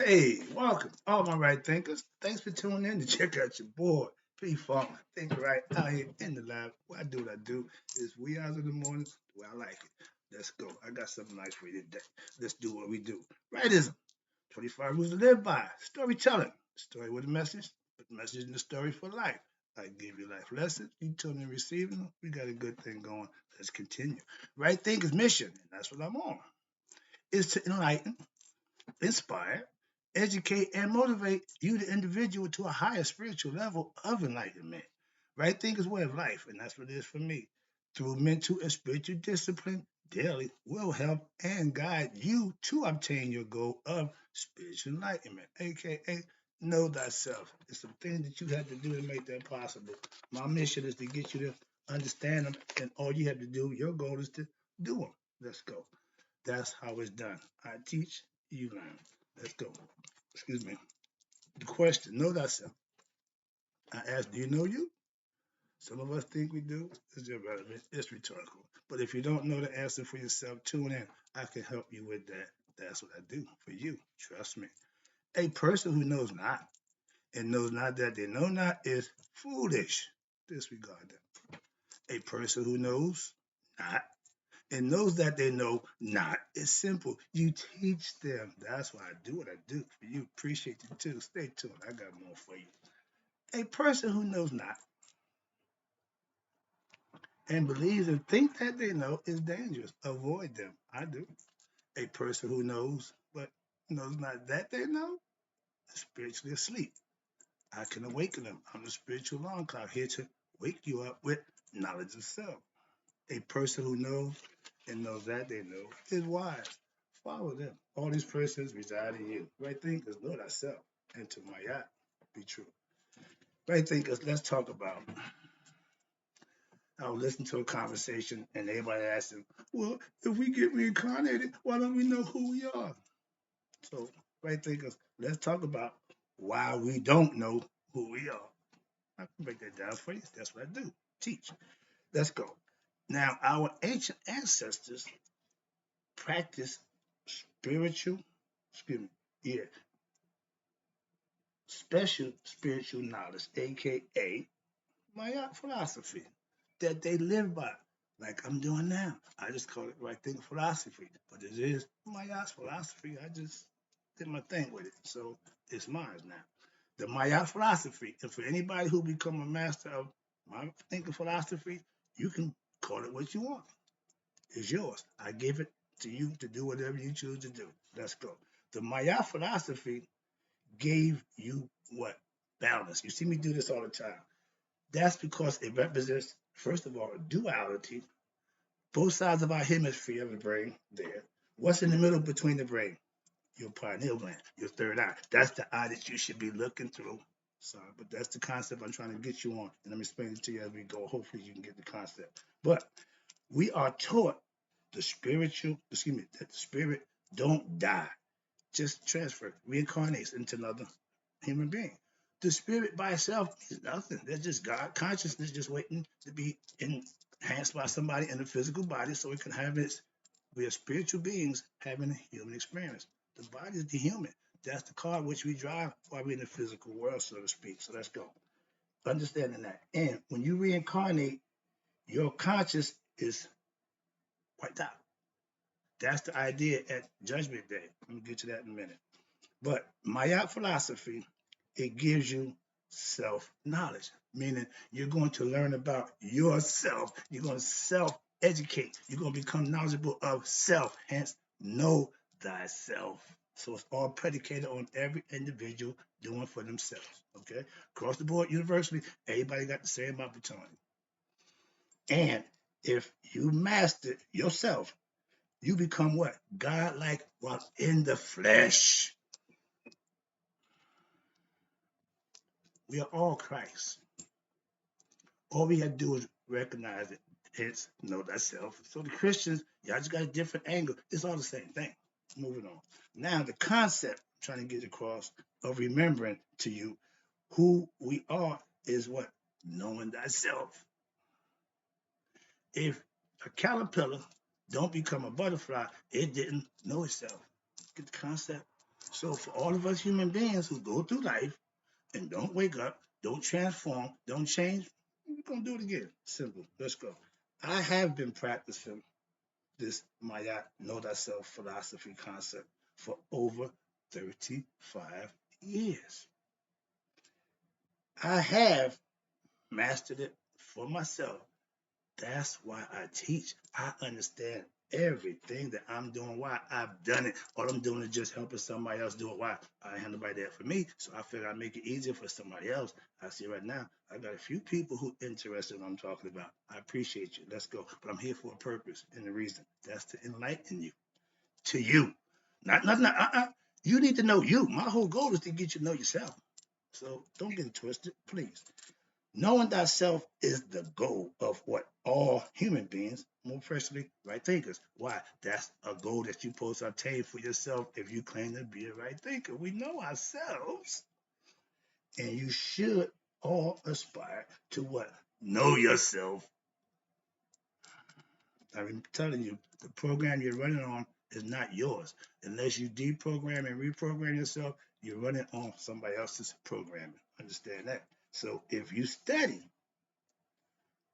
Hey, welcome, all my right thinkers. Thanks for tuning in to check out your boy, P Funk. Think right out here in the lab. What I do is wee hours in the morning the way I like it. Let's go. I got something nice for you today. Let's do what we do. Rightism, 25 rules to live by. Storytelling, story with a message, put the message in the story for life. I give you life lessons. You tune in receiving them. We got a good thing going. Let's continue. Right thinkers mission, and that's what I'm on, is to enlighten, inspire, educate, and motivate you, the individual, to a higher spiritual level of enlightenment. Right thinkers way of life, and that's what it is for me. Through mental and spiritual discipline, daily will help and guide you to obtain your goal of spiritual enlightenment, aka know thyself. It's some things that you have to do to make that possible. My mission is to get you to understand them, and all you have to do, your goal is to do them. Let's go. That's how it's done. I teach, you learn. Let's go. Excuse me. The question, know thyself. I asked, do you know you? Some of us think we do. It's irrelevant. It's rhetorical. But if you don't know the answer for yourself, tune in. I can help you with that. That's what I do for you. Trust me. A person who knows not and knows not that they know not is foolish. Disregard that. A person who knows not and knows that they know not. It's simple. You teach them. That's why I do what I do for you. Appreciate you too. Stay tuned. I got more for you. A person who knows not and believes and think that they know is dangerous. Avoid them. I do. A person who knows but knows not that they know is spiritually asleep. I can awaken them. I'm the spiritual alarm clock here to wake you up with knowledge of self. A person who knows and knows that they know is wise. Follow them. All these persons reside in you. Right thinkers know thyself. And to my yacht, be true. Right thinkers, let's talk about. I was listening to a conversation and everybody asked him, well, if we get reincarnated, why don't we know who we are? So, right thinkers, let's talk about why we don't know who we are. I can break that down for you. That's what I do. Teach. Let's go. Now, our ancient ancestors practice spiritual, excuse me, yeah, special spiritual knowledge, aka Maya philosophy, that they live by, like I'm doing now. I just call it right thing philosophy, but it is Maya's philosophy. I just did my thing with it, so it's mine now. The Maya philosophy, and for anybody who become a master of my thinking philosophy, you can call it what you want. It's yours. I give it to you to do whatever you choose to do. Let's go. The Maya philosophy gave you what? Balance. You see me do this all the time. That's because it represents, first of all, duality, both sides of our hemisphere of the brain there. What's in the middle between the brain? Your pineal gland, your third eye. That's the eye that you should be looking through. Sorry, but that's the concept I'm trying to get you on. And I'm explaining it to you as we go. Hopefully you can get the concept. But we are taught that the spirit don't die, just transfer, reincarnates into another human being. The spirit by itself is nothing. That's just God consciousness just waiting to be enhanced by somebody in a physical body so it can have its, we are spiritual beings having a human experience. The body is the human. That's the car which we drive while we're in the physical world, so to speak. So let's go. Understanding that. And when you reincarnate, your conscious is wiped out. That's the idea at Judgment Day. I'm gonna get to that in a minute. But Maya philosophy, it gives you self-knowledge, meaning you're going to learn about yourself. You're going to self-educate. You're going to become knowledgeable of self. Hence, know thyself. So it's all predicated on every individual doing for themselves. Okay, across the board, university, everybody got the same opportunity. And if you master yourself, you become what? God-like while in the flesh. We are all Christ. All we have to do is recognize it. Hence, know thyself. So the Christians, y'all just got a different angle. It's all the same thing. Moving on. Now, the concept I'm trying to get across of remembering to you who we are is what? Knowing thyself. If a caterpillar don't become a butterfly, it didn't know itself. Get the concept? So for all of us human beings who go through life and don't wake up, don't transform, don't change, we're gonna do it again. Simple. Let's go. I have been practicing this Maya know thyself philosophy concept for over 35 years. I have mastered it for myself. That's why I teach. I understand everything that I'm doing, why I've done it. All I'm doing is just helping somebody else do it. Why? I ain't had nobody there for me, so I figure I make it easier for somebody else. I see right now, I got a few people who interested in what I'm talking about. I appreciate you. Let's go. But I'm here for a purpose and a reason. That's to enlighten you. To you. Not. You need to know you. My whole goal is to get you to know yourself. So don't get it twisted, please. Knowing thyself is the goal of what all human beings, more precisely right thinkers. Why? That's a goal that you're supposed to obtain for yourself if you claim to be a right thinker. We know ourselves, and you should all aspire to what? Know yourself. I'm telling you, the program you're running on is not yours. Unless you deprogram and reprogram yourself, you're running on somebody else's programming. Understand that? So if you study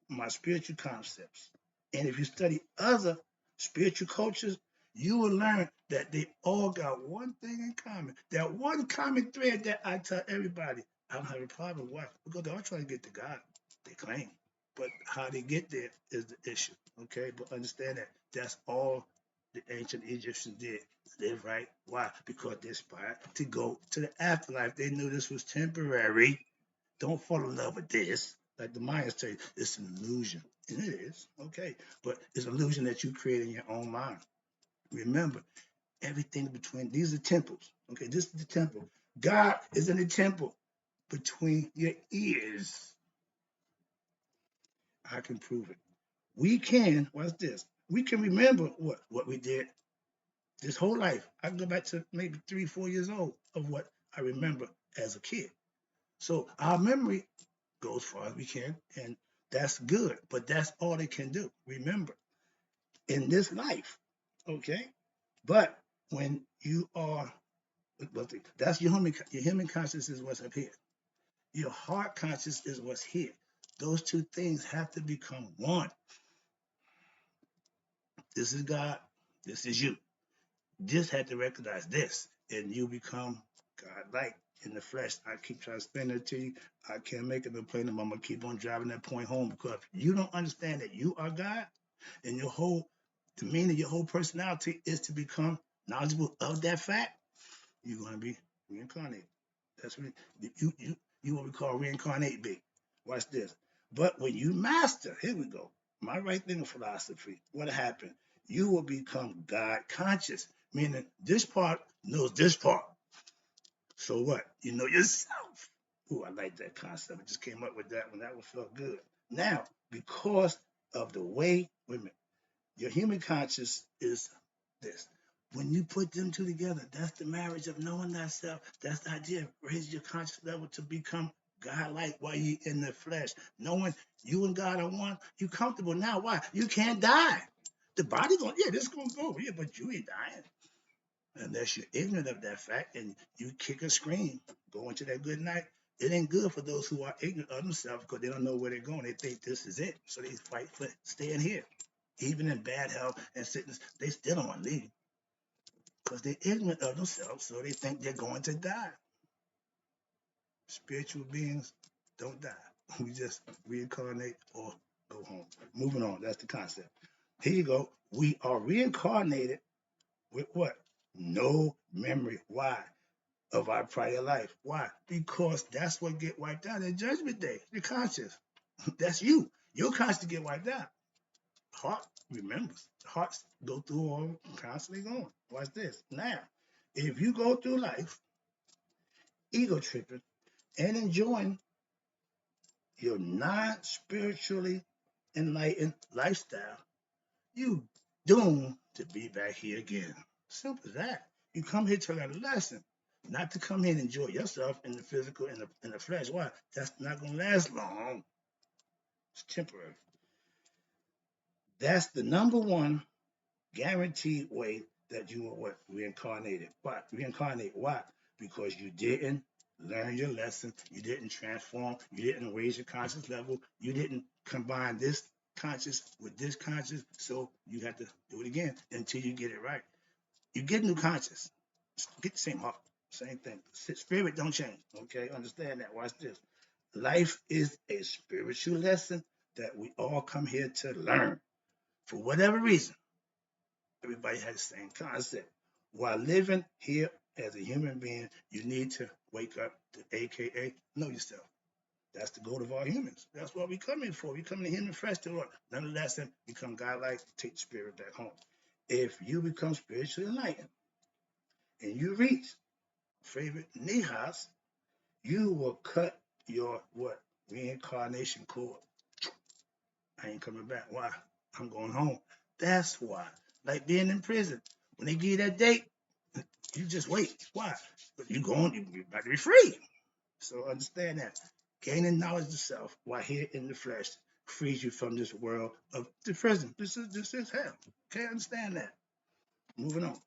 my spiritual concepts. And if you study other spiritual cultures, you will learn that they all got one thing in common. That one common thread that I tell everybody, I don't have a problem with. Why? Because they're all trying to get to God. They claim. But how they get there is the issue. Okay? But understand that that's all the ancient Egyptians did. Live right. Why? Because they aspired to go to the afterlife. They knew this was temporary. Don't fall in love with this. Like the Mayans say, it's an illusion. And it is, okay. But it's an illusion that you create in your own mind. Remember, everything between these are temples. Okay, this is the temple. God is in the temple between your ears. I can prove it. We can, what's this? We can remember what we did this whole life. I can go back to maybe 3, 4 years old of what I remember as a kid. So our memory go as far as we can, and that's good. But that's all it can do. Remember, in this life, okay. But when you are, that's your human consciousness is what's up here. Your heart consciousness is what's here. Those two things have to become one. This is God. This is you. Just had to recognize this, and you become God-like in the flesh. I keep trying to explain it to you. I can't make it no plain. I'm gonna keep on driving that point home because if you don't understand that you are God, and your whole demeanor, your whole personality is to become knowledgeable of that fact, you're gonna be reincarnated. That's what you what we call reincarnate big. Watch this. But when you master, here we go. My right thinking philosophy, what happened? You will become God conscious, meaning this part knows this part. So what? You know yourself. Ooh, I like that concept. I just came up with that one. That one felt good. Now, because of the way, wait a minute, your human conscious is this. When you put them two together, that's the marriage of knowing thyself. That's the idea. Raise your conscious level to become God-like while you in the flesh. Knowing you and God are one, you comfortable now. Why? You can't die. The body going, yeah, this gonna go, yeah, but you ain't dying. Unless you're ignorant of that fact and you kick and scream, go into that good night. It ain't good for those who are ignorant of themselves because they don't know where they're going. They think this is it. So they fight for staying here. Even in bad health and sickness, they still don't want to leave because they're ignorant of themselves, so they think they're going to die. Spiritual beings don't die. We just reincarnate or go home. Moving on, that's the concept. Here you go. We are reincarnated with what? No memory. Why? Of our prior life. Why? Because that's what get wiped out at Judgment Day. Your conscious. That's you. Your conscious get wiped out. Heart remembers. Hearts go through all constantly going. Watch this. Now, if you go through life ego tripping and enjoying your non-spiritually enlightened lifestyle, you doomed to be back here again. Simple as that. You come here to learn a lesson, not to come here and enjoy yourself in the physical and the flesh. Why? That's not gonna last long. It's temporary. That's the number one guaranteed way that you were what? Reincarnated. Why? Reincarnate. Why? Because you didn't learn your lesson. You didn't transform. You didn't raise your conscious level. You didn't combine this conscious with this conscious. So you have to do it again until you get it right. You get new conscious. Get the same heart. Same thing. Spirit don't change. Okay? Understand that. Watch this. Life is a spiritual lesson that we all come here to learn. For whatever reason, everybody has the same concept. While living here as a human being, you need to wake up to AKA know yourself. That's the goal of all humans. That's what we come in for. We come in human flesh to Lord. Nonetheless, then become godlike, take the spirit back home. If you become spiritually enlightened and you reach favorite nihas, you will cut your what? Reincarnation cord. I ain't coming back. Why? I'm going home. That's why. Like being in prison. When they give you that date, you just wait. Why? But you going, you're about to be free. So understand that. Gaining knowledge of self while here in the flesh frees you from this world of the prison. This is hell. Okay, understand that. Moving on.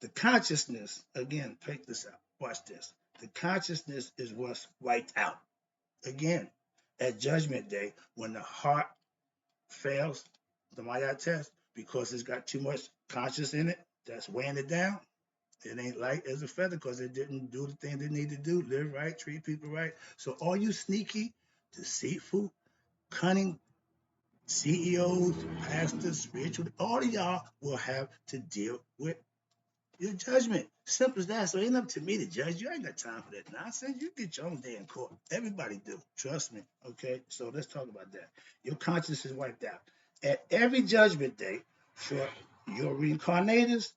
The consciousness, again, take this out. Watch this. The consciousness is what's wiped out. Again, at Judgment Day, when the heart fails the Maya test because it's got too much conscious in it that's weighing it down. It ain't light as a feather because it didn't do the thing they need to do, live right, treat people right. So all you sneaky, deceitful, cunning CEOs, pastors, spiritual, all of y'all will have to deal with your judgment. Simple as that. So it ain't up to me to judge you. I ain't got time for that nonsense. You get your own day in court. Everybody do. Trust me. Okay. So let's talk about that. Your conscience is wiped out. At every judgment day for your reincarnators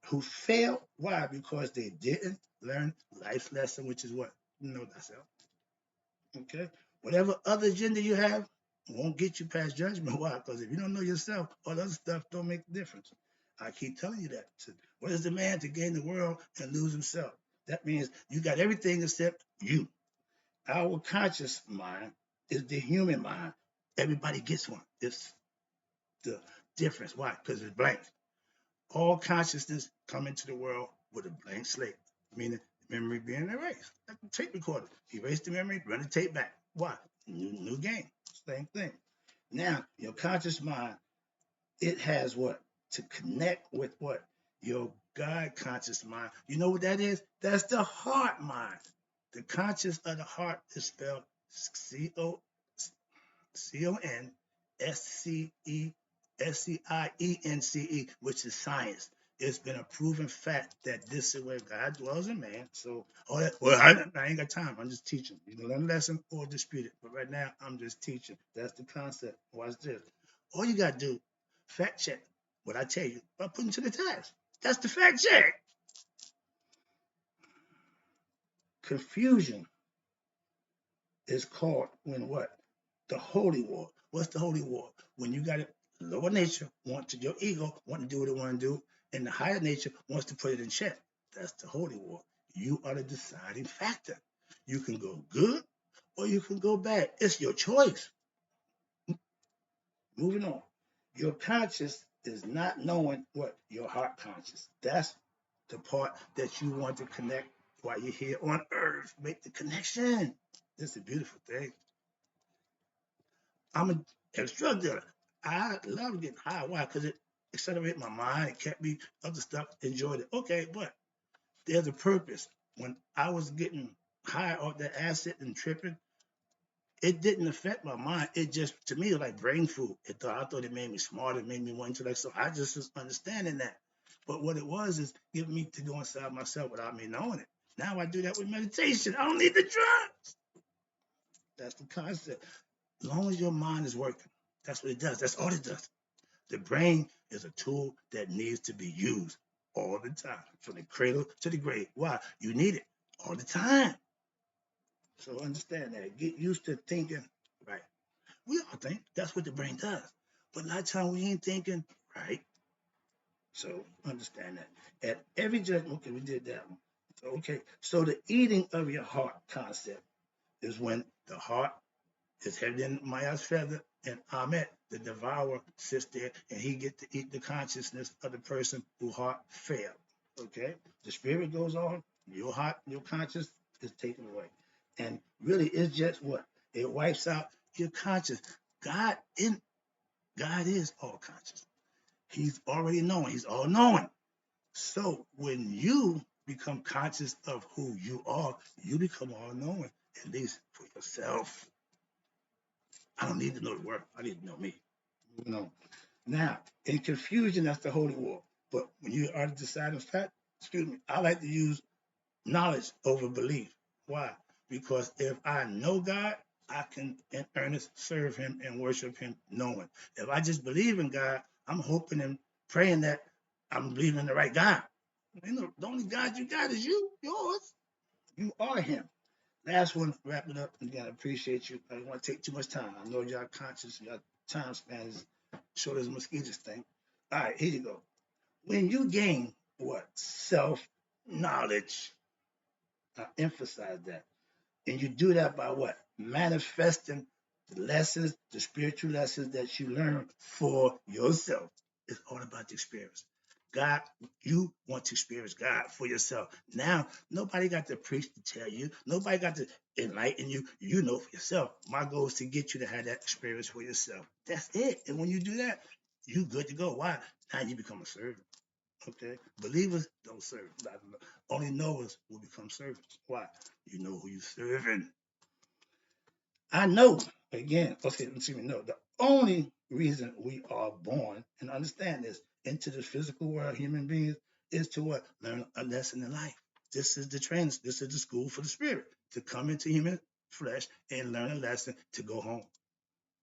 who fail, why? Because they didn't learn life's lesson, which is what? Know thyself. Okay? Whatever other agenda you have won't get you past judgment. Why? Because if you don't know yourself, all the other stuff don't make a difference. I keep telling you that. What is the man to gain the world and lose himself? That means you got everything except you. Our conscious mind is the human mind. Everybody gets one. It's the difference. Why? Because it's blank. All consciousness come into the world with a blank slate, meaning memory being erased. Like the tape recorder. Erase the memory, run the tape back. Why? New game. Same thing. Now, your conscious mind, it has what? To connect with what? Your God conscious mind. You know what that is? That's the heart mind. The conscious of the heart is spelled CONSCIENCE, which is science. It's been a proven fact that this is where God dwells in man. So, all that, well, I ain't got time. I'm just teaching. You can learn a lesson or dispute it. But right now, I'm just teaching. That's the concept. Watch this. All you got to do, fact check what I tell you by putting to the test. That's the fact check. Confusion is called when what? The holy war. What's the holy war? When you got it, lower nature wants to, your ego want to do what it want to do, and the higher nature wants to put it in check. That's the holy war. You are the deciding factor. You can go good or you can go bad. It's your choice. Moving on. Your conscious is not knowing what your heart conscious. That's the part that you want to connect while you're here on earth. Make the connection. This is a beautiful thing. I'm a drug dealer. I love getting high. Why? Because it accelerated my mind. It kept me other stuff. Enjoyed it. Okay, but there's a purpose. When I was getting high off that acid and tripping, it didn't affect my mind. It just, to me, was like brain food. I thought it made me smarter, it made me more intellectual. So I just was understanding that. But what it was is giving me to go inside myself without me knowing it. Now I do that with meditation. I don't need the drugs. That's the concept. As long as your mind is working, that's what it does. That's all it does. The brain is a tool that needs to be used all the time, from the cradle to the grave. Why? You need it all the time. So understand that. Get used to thinking right. We all think that's what the brain does. But a lot of times we ain't thinking right. So understand that. At every judgment, okay, we did that one. Okay, so the eating of your heart concept is when the heart is heavier than Maya's feather And Ahmet, the devourer, sits there and he get to eat the consciousness of the person who heart failed. Okay? The spirit goes on, your heart, your conscience is taken away. And really it's just what? It wipes out your conscience. God in God is all conscious. He's already knowing, he's all knowing. So when you become conscious of who you are, you become all knowing, at least for yourself. I don't need to know the word. I need to know me. You know. Now, in confusion, that's the holy war. But when you are deciding fact, excuse me, I like to use knowledge over belief. Why? Because if I know God, I can in earnest serve him and worship him knowing. If I just believe in God, I'm hoping and praying that I'm believing in the right God. You know, the only God you got is you, yours. You are him. Last one, wrap it up. Again, I appreciate you. I don't want to take too much time. I know y'all conscious, y'all time span is short as a mosquito's thing. All right, here you go. When you gain what? Self-knowledge. I emphasize that. And you do that by what? Manifesting the lessons, the spiritual lessons that you learn for yourself. It's all about the experience. God, you want to experience God for yourself. Now, nobody got to preach to tell you. Nobody got to enlighten you. You know for yourself. My goal is to get you to have that experience for yourself. That's it. And when you do that, you good to go. Why? Now you become a servant. Okay? Believers don't serve. Only knowers will become servants. Why? You know who you're serving. I know, again, okay, let me know. The only reason we are born, and understand this, into the physical world, human beings, is to what? Learn a lesson in life. This is the school for the spirit, to come into human flesh and learn a lesson to go home.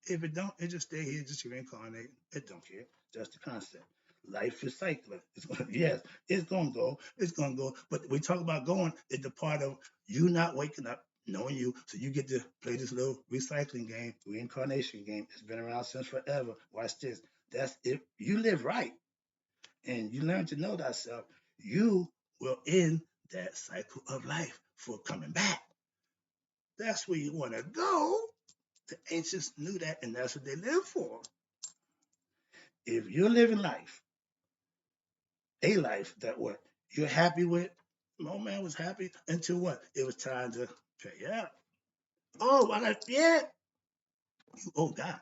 If it don't, it just stay here, just reincarnate. It don't care. That's the concept. Life is cycling. Yes, it's gonna go. It's gonna go. But we talk about going. It's the part of you not waking up, knowing you, so you get to play this little recycling game, reincarnation game. It's been around since forever. Watch this. That's if you live right and you learn to know thyself, you will end that cycle of life for coming back. That's where you want to go. The ancients knew that, and that's what they lived for. If you're living life, a life that what you're happy with, my man was happy until what? It was time to pay up. Oh, I like, yeah. Oh God.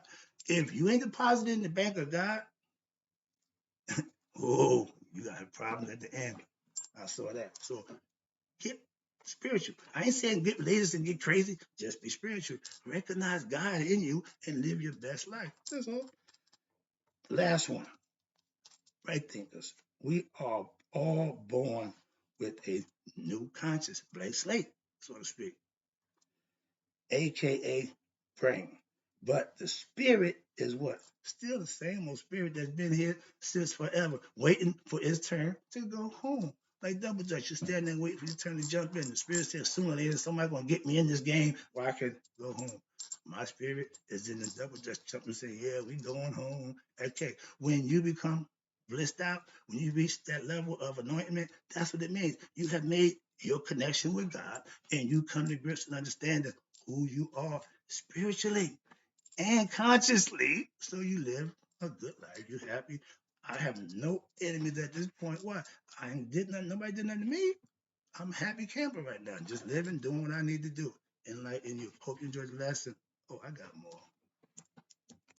If you ain't deposited in the bank of God, oh, you got a problem at the end. I saw that. So get spiritual. I ain't saying get latest and get crazy. Just be spiritual. Recognize God in you and live your best life. That's all. Last one. Right thinkers. We are all born with a new conscious, blank slate, so to speak, aka brain. But the spirit is what? Still the same old spirit that's been here since forever, waiting for its turn to go home. Like double dutch, you stand there and wait for your turn to jump in. The spirit says sooner or later somebody's gonna get me in this game where I can go home. My spirit is in the double dutch jump and say, yeah, we going home. Okay. When you become blissed out, when you reach that level of anointment, that's what it means. You have made your connection with God and you come to grips and understanding who you are spiritually and consciously. So you live a good life. You're happy. I have no enemies at this point. Why? I ain't did nothing. Nobody did nothing to me. I'm a happy camper right now. Just living, doing what I need to do. Enlighten you. Hope you enjoyed the lesson. Oh, I got more.